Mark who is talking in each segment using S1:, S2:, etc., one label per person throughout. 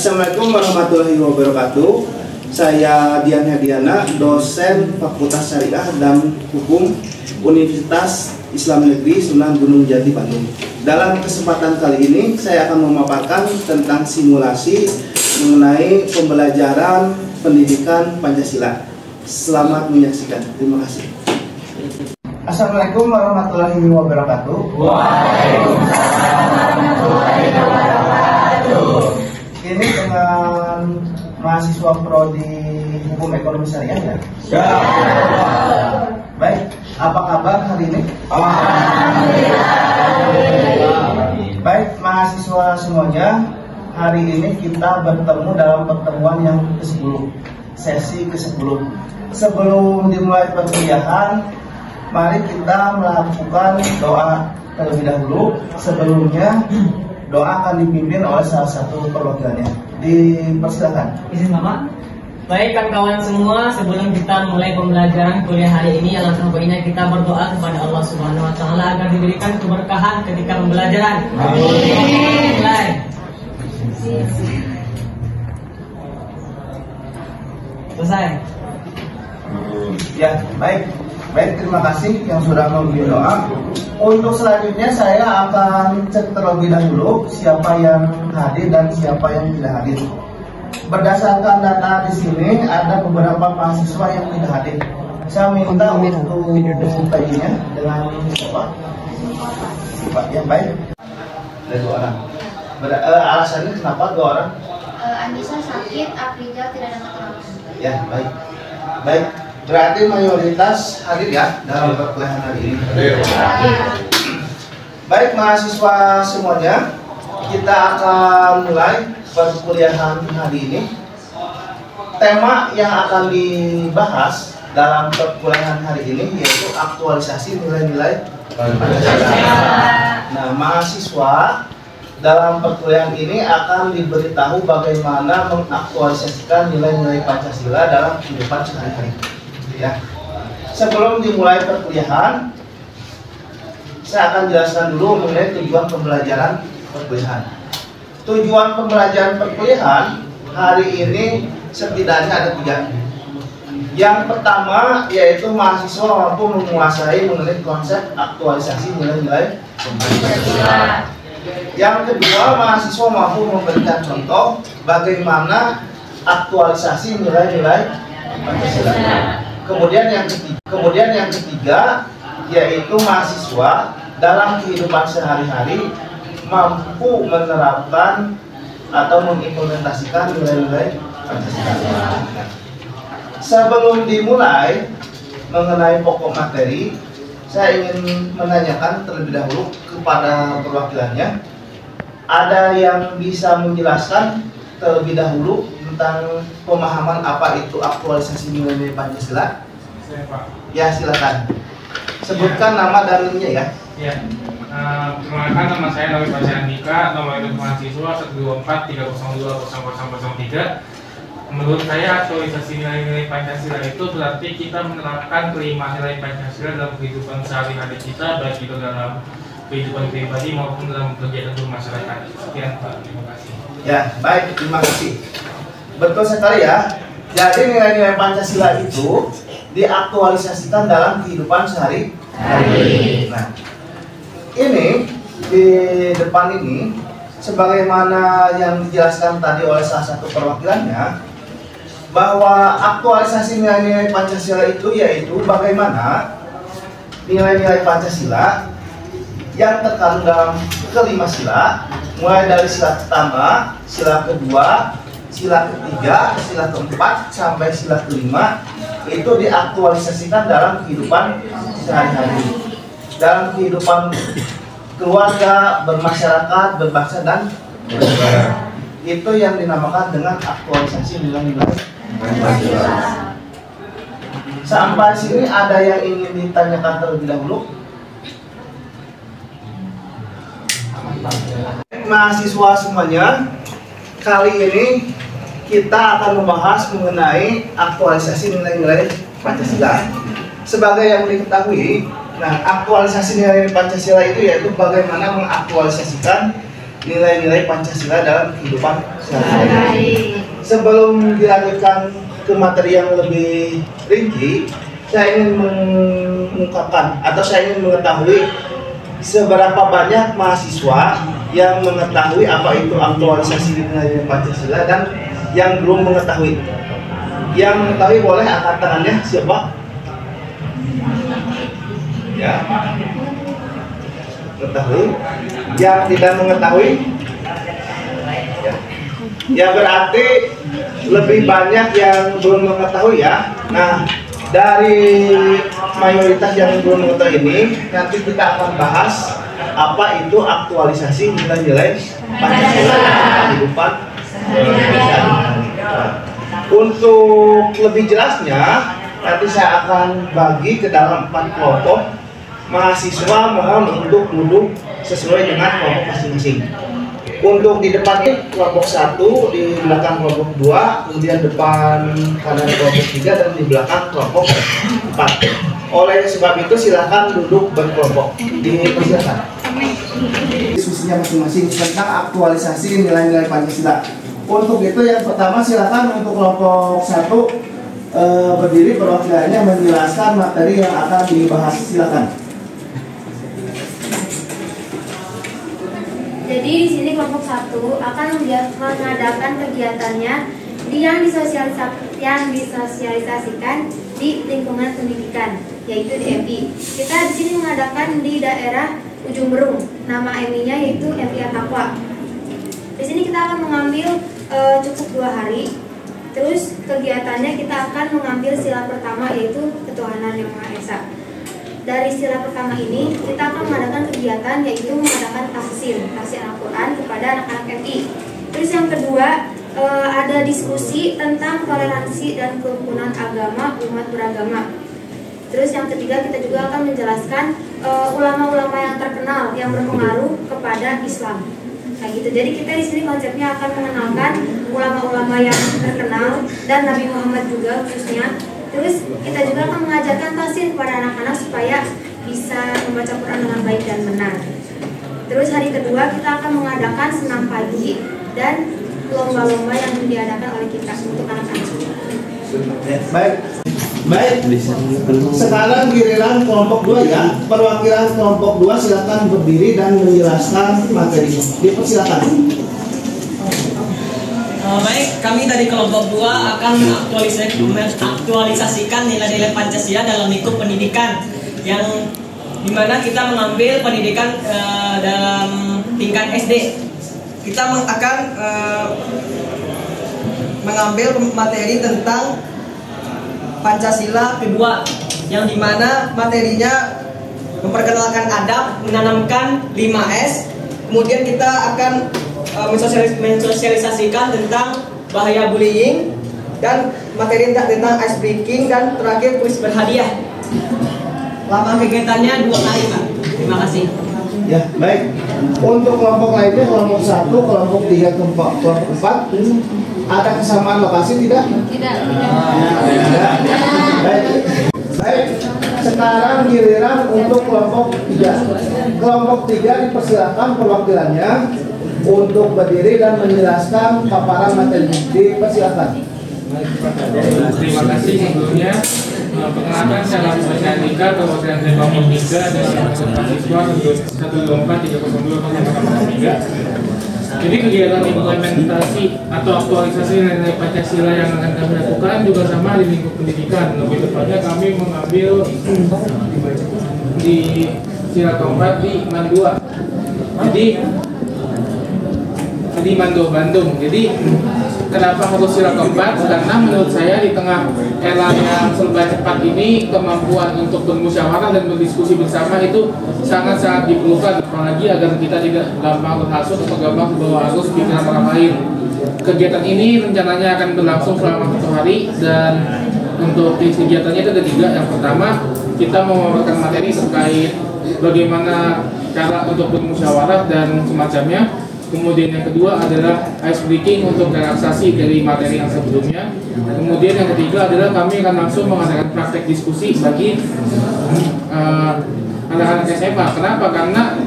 S1: Assalamualaikum warahmatullahi wabarakatuh. Saya Dian Hediana, dosen Fakultas Syariah dan Hukum Universitas Islam Negeri Sunan Gunung Jati, Bandung. Dalam kesempatan kali ini saya akan memaparkan tentang simulasi mengenai pembelajaran pendidikan Pancasila. Selamat menyaksikan. Terima kasih. Assalamualaikum warahmatullahi wabarakatuh.
S2: Waalaikumsalam warahmatullahi wabarakatuh.
S1: Ini dengan mahasiswa prodi Hukum Ekonomi Syariah ya?
S2: Ya.
S1: Baik, apa kabar hari ini?
S2: Alhamdulillah.
S1: Baik, mahasiswa semuanya, hari ini kita bertemu dalam pertemuan yang ke-10, sesi ke-10. Sebelum dimulai perkuliahan, mari kita melakukan doa terlebih dahulu. Sebelumnya, doa akan dipimpin oleh salah satu perwakilannya. Dipersilakan.
S3: Izin Bapak. Baik kawan-kawan semua, sebelum kita mulai pembelajaran kuliah hari ini, alangkah baiknya kita berdoa kepada Allah Subhanahu wa taala agar diberikan keberkahan ketika pembelajaran. Amin. Mulai. Selesai.
S1: Ya, baik. Baik, terima kasih yang sudah memberi doa. Untuk selanjutnya saya akan cek terlebih dahulu siapa yang hadir dan siapa yang tidak hadir. Berdasarkan data di sini ada beberapa mahasiswa yang tidak hadir. Saya minta untuk tanya dengan siapa? Pak, ya baik. Ada 2 orang. Alasannya kenapa 2 orang?
S4: Anissa sakit, Afrizal tidak dapat terus.
S1: Ya, baik. Baik. Berarti mayoritas hadir ya dalam perkuliahan hari ini. Baik mahasiswa semuanya, kita akan mulai perkuliahan hari ini. Tema yang akan dibahas dalam perkuliahan hari ini yaitu aktualisasi nilai-nilai Pancasila. Nah, mahasiswa dalam perkuliahan ini akan diberitahu bagaimana mengaktualisasikan nilai-nilai Pancasila dalam kehidupan sehari-hari. Ya. Sebelum dimulai perkuliahan, saya akan jelaskan dulu mengenai tujuan pembelajaran perkuliahan. Tujuan pembelajaran perkuliahan hari ini setidaknya ada 3. Yang pertama yaitu mahasiswa mampu menguasai mengenai konsep aktualisasi nilai-nilai Pancasila. Yang kedua, mahasiswa mampu memberikan contoh bagaimana aktualisasi nilai-nilai Pancasila. Kemudian yang ketiga yaitu mahasiswa dalam kehidupan sehari-hari mampu menerapkan atau mengimplementasikan nilai-nilai Pancasila. Sebelum dimulai mengenai pokok materi, saya ingin menanyakan terlebih dahulu kepada perwakilannya. Ada yang bisa menjelaskan terlebih dahulu tentang pemahaman apa itu aktualisasi nilai-nilai Pancasila?
S5: Saya, Pak.
S1: Ya, silakan. Sebutkan nama dan linknya ya.
S5: Ya. Perkenalkan, nama saya Nawi Pasya Andika, nomor induk mahasiswa 12430200003. Menurut saya aktualisasi nilai-nilai Pancasila itu berarti kita menerapkan kelima nilai Pancasila dalam kehidupan sehari-hari kita, baik itu dalam kehidupan pribadi maupun dalam kegiatan bermasyarakat. Sekian Pak, terima kasih.
S1: Ya, baik, terima kasih. Betul sekali ya. Jadi nilai-nilai Pancasila itu diaktualisasikan dalam kehidupan sehari-hari. Nah, ini di depan ini sebagaimana yang dijelaskan tadi oleh salah satu perwakilannya, bahwa aktualisasi nilai-nilai Pancasila itu yaitu bagaimana nilai-nilai Pancasila yang terkandung dalam kelima sila, mulai dari sila pertama, sila kedua, sila ketiga, sila keempat, sampai sila kelima itu diaktualisasikan dalam kehidupan sehari-hari, dalam kehidupan keluarga, bermasyarakat, berbangsa dan bernegara. Itu yang dinamakan dengan aktualisasi nilai-nilai Pancasila. Sampai sini ada yang ingin ditanyakan terlebih dahulu? Mahasiswa semuanya, kali ini kita akan membahas mengenai aktualisasi nilai-nilai Pancasila. Sebagai yang diketahui, nah aktualisasi nilai-nilai Pancasila itu yaitu bagaimana mengaktualisasikan nilai-nilai Pancasila dalam kehidupan sehari-hari. Sebelum dilanjutkan ke materi yang lebih rinci, saya ingin mengungkapkan atau saya ingin mengetahui seberapa banyak mahasiswa yang mengetahui apa itu aktualisasi nilai Pancasila dan yang belum mengetahui. Yang mengetahui boleh angkat tangannya, siapa? Ya. Mengetahui. Yang tidak mengetahui? Ya. Ya berarti lebih banyak yang belum mengetahui ya. Nah, dari mayoritas yang belum mengetahui ini, nanti kita akan bahas apa itu aktualisasi nilai-nilai Pancasila dalam kehidupan sehari-hari. Untuk lebih jelasnya, nanti saya akan bagi ke dalam 4 kelompok. Mahasiswa mohon untuk duduk sesuai dengan kelompok masing-masing. Untuk di depan ini kelompok 1, di belakang kelompok 2, kemudian depan kanan kelompok 3, dan di belakang kelompok 4. Oleh sebab itu silakan duduk berkelompok. Dipersilakan. Diskusinya masing-masing tentang aktualisasi nilai-nilai Pancasila. Untuk itu yang pertama silakan untuk kelompok 1 berdiri, perwakilannya menjelaskan materi yang akan dibahas. Silakan.
S4: Jadi di sini kelompok 1 akan mengadakan kegiatannya yang disosialisasikan di lingkungan pendidikan, yaitu di MI. Kita di sini mengadakan di daerah Ujung Berung. Nama MI-nya yaitu MI Ataqwa. Di sini kita akan mengambil cukup 2 hari. Terus kegiatannya kita akan mengambil sila pertama, yaitu ketuhanan yang Maha Esa. Dari sila pertama ini kita akan mengadakan kegiatan yaitu mengadakan tafsir Al-Quran kepada anak-anak MI. Terus yang kedua ada diskusi tentang toleransi dan kerukunan agama umat beragama. Terus yang ketiga kita juga akan menjelaskan ulama-ulama yang terkenal yang berpengaruh kepada Islam. Kayak gitu. Jadi kita di sini konsepnya akan mengenalkan ulama-ulama yang terkenal dan Nabi Muhammad juga khususnya. Terus kita juga akan mengajarkan tafsir kepada anak-anak supaya bisa membaca Quran dengan baik dan benar. Terus hari kedua kita akan mengadakan senam pagi dan lomba-lomba yang diadakan oleh kita untuk anak-anak.
S1: Baik. Sekarang giliran kelompok 2 ya. Perwakilan kelompok 2 silakan berdiri dan menjelaskan materi. Dipersilakan.
S3: Baik, kami dari kelompok 2 akan mengaktualisasikan nilai-nilai Pancasila dalam lingkup pendidikan, yang dimana kita mengambil pendidikan dalam tingkat SD. Kita akan mengambil materi tentang Pancasila kedua, yang dimana materinya memperkenalkan adab, menanamkan 5S. Kemudian kita akan mensosialisasikan tentang bahaya bullying, dan materi tentang ice breaking, dan terakhir kuis berhadiah. Lama kegiatannya 2 hari, Pak. Terima kasih.
S1: Ya, baik. Untuk kelompok lainnya, kelompok 1, kelompok 3, kelompok 4, ada kesamaan lokasi tidak?
S4: Tidak.
S1: Baik. Sekarang giliran untuk kelompok 3. Kelompok 3 dipersilakan perwakilannya untuk berdiri dan menjelaskan paparan materi. Dipersilakan.
S5: Terima kasih sebelumnya. Perkenalkan saya Lampus Andika, perwakilan dari kelompok 3 dan mahasiswa 1243023. Jadi kegiatan implementasi atau aktualisasi nilai Pancasila yang akan kami lakukan juga sama di lingkup pendidikan. Lebih tepatnya kami mengambil di sila keempat di Mandua. Di Mando, Bandung. Jadi kenapa harus sila keempat? Karena menurut saya di tengah era yang serba cepat ini, kemampuan untuk bermusyawarah dan berdiskusi bersama itu sangat-sangat diperlukan, apalagi agar kita tidak gampang terhasut atau gampang terbawa arus pikiran orang lain. Kegiatan ini rencananya akan berlangsung selama 1 hari, dan untuk kegiatannya itu ada 3. Yang pertama, kita memaparkan materi terkait bagaimana cara untuk bermusyawarah dan semacamnya. Kemudian yang kedua adalah ice breaking untuk relaksasi dari materi yang sebelumnya. Kemudian yang ketiga adalah kami akan langsung mengadakan praktek diskusi bagi anak-anak SMA. Kenapa? Karena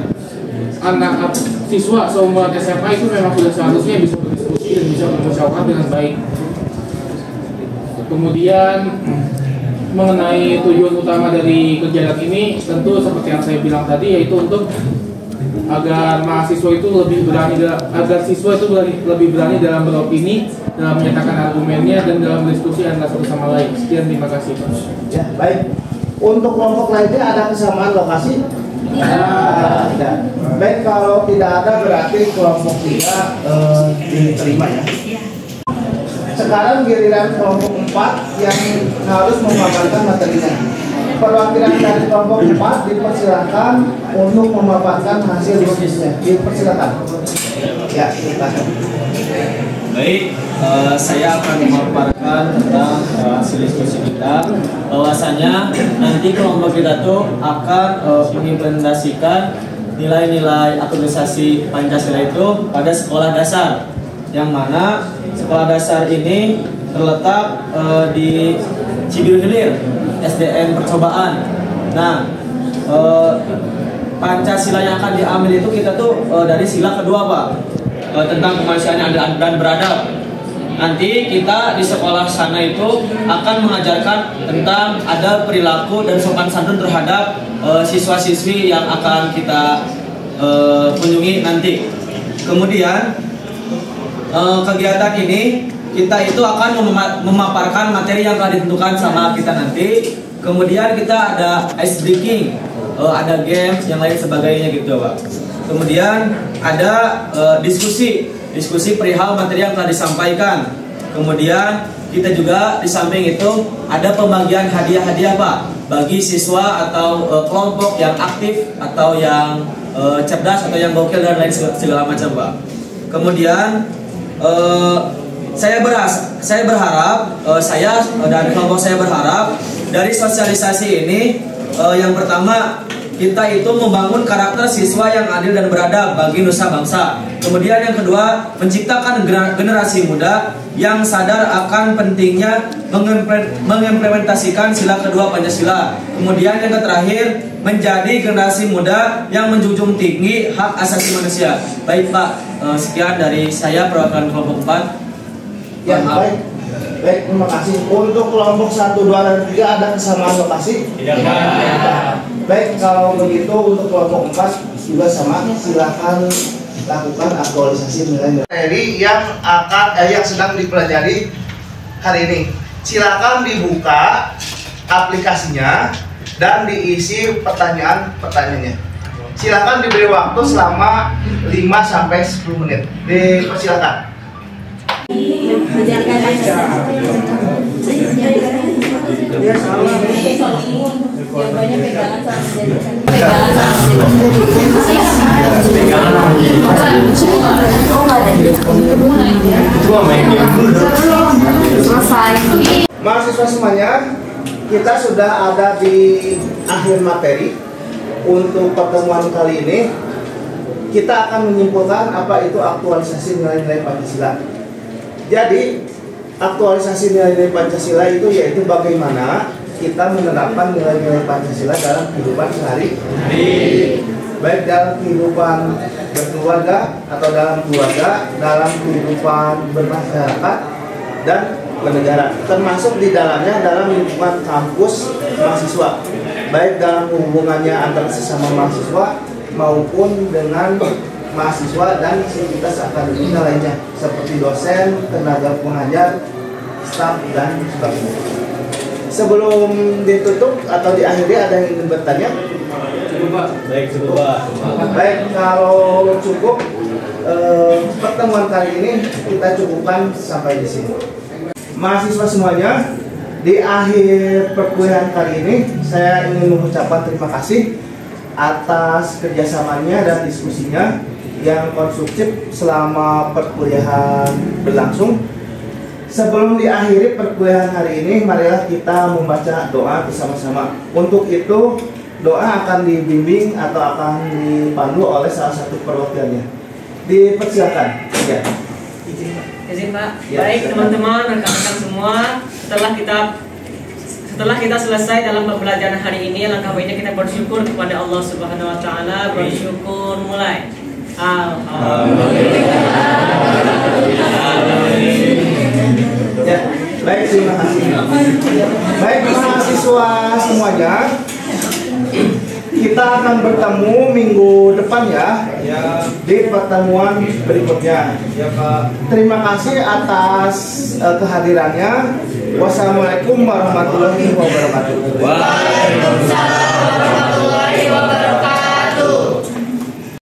S5: anak siswa seumuran SMA itu memang sudah seharusnya bisa berdiskusi dan bisa bermusyawarah dengan baik. Kemudian mengenai tujuan utama dari kegiatan ini tentu seperti yang saya bilang tadi, yaitu untuk agar mahasiswa itu lebih berani, agar siswa itu lebih berani dalam beropini, dalam menyatakan argumennya, dan dalam berdiskusi antara satu sama lain. Sekian, terima kasih.
S1: Ya, baik. Untuk kelompok lainnya ada kesamaan lokasi? Tidak. Baik, kalau tidak ada berarti kelompok 3 diterima ya. Sekarang giliran kelompok 4 yang harus memaparkan materinya. Perwakilan dari kelompok 4 dipersilakan untuk memaparkan hasil diskusinya. Dipersilakan. Ya, silakan.
S6: Baik, saya akan memaparkan tentang hasil diskusi kita. Bahwasanya nanti kelompok kita tuh akan mengimplementasikan nilai-nilai aktualisasi Pancasila itu pada sekolah dasar, yang mana sekolah dasar ini terletak di Cibilir, SDN Percobaan. Nah, Pancasila yang akan diambil itu kita tuh dari sila kedua, Pak, tentang kemanusiaan yang adil dan beradab. Nanti kita di sekolah sana itu akan mengajarkan tentang adab, perilaku, dan sopan santun terhadap siswa-siswi yang akan kita kunjungi nanti. Kemudian kegiatan ini kita itu akan memaparkan materi yang telah ditentukan sama kita nanti. Kemudian kita ada ice breaking, ada games yang lain sebagainya gitu, Pak. Kemudian ada diskusi perihal materi yang telah disampaikan. Kemudian kita juga di samping itu ada pembagian hadiah-hadiah, Pak, bagi siswa atau kelompok yang aktif atau yang cerdas atau yang gokil dan lain segala macam, Pak. Kemudian saya berharap saya dan kelompok saya berharap dari sosialisasi ini yang pertama, kita itu membangun karakter siswa yang adil dan beradab bagi nusa bangsa. Kemudian yang kedua, menciptakan generasi muda yang sadar akan pentingnya mengimplementasikan sila kedua Pancasila. Kemudian yang terakhir, menjadi generasi muda yang menjunjung tinggi hak asasi manusia. Baik, Pak, sekian dari saya perwakilan kelompok 4.
S1: Ya, baik. Baik, terima kasih. Untuk kelompok 1, 2, dan 3 ada kesamaan lokasi?
S6: Tidak, Pak.
S1: Baik, kalau begitu untuk kelompok 4 juga sama. Silakan lakukan aktualisasi nilai materi yang sedang dipelajari hari ini. Silakan dibuka aplikasinya dan diisi pertanyaannya. Silakan diberi waktu selama 5-10 menit. Dipersilakan. Mahasiswa semuanya, kita sudah ada di akhir materi. Untuk pertemuan kali ini kita akan menyimpulkan apa itu aktualisasi nilai-nilai Pancasila. Jadi aktualisasi nilai-nilai Pancasila itu yaitu bagaimana kita menerapkan nilai-nilai Pancasila dalam kehidupan sehari-hari, baik dalam kehidupan berkeluarga atau dalam keluarga, dalam kehidupan bermasyarakat dan bernegara, termasuk di dalamnya dalam lingkungan kampus mahasiswa, baik dalam hubungannya antara sesama mahasiswa maupun dengan mahasiswa dan sivitas akademika lainnya seperti dosen, tenaga pengajar, staf, dan sebagainya. Sebelum ditutup atau diakhiri, ada yang ingin bertanya?
S6: Cukup, Pak. Baik, cukup, Pak.
S1: Baik, kalau cukup pertemuan kali ini kita cukupkan sampai di sini. Mahasiswa semuanya, di akhir perkuliahan kali ini saya ingin mengucapkan terima kasih atas kerjasamanya dan diskusinya yang konstruktif selama perkuliahan berlangsung. Sebelum diakhiri perkuliahan hari ini, marilah kita membaca doa bersama-sama. Untuk itu, doa akan dibimbing atau akan dipandu oleh salah satu perwakilannya. Dipersilakan. Ya.
S3: Izin, Pak.
S1: Ya,
S3: Baik, teman-teman, rekan-rekan semua, setelah kita Setelah kita selesai dalam pembelajaran hari ini, alangkah baiknya kita bersyukur kepada Allah Subhanahu wa taala. Bersyukur mulai.
S1: Ya, baik, terima kasih. Baik, mahasiswa semuanya, kita akan bertemu minggu depan ya di pertemuan berikutnya. Ya, Pak. Terima kasih atas kehadirannya. Wassalamualaikum warahmatullahi wabarakatuh.
S2: Waalaikumsalam.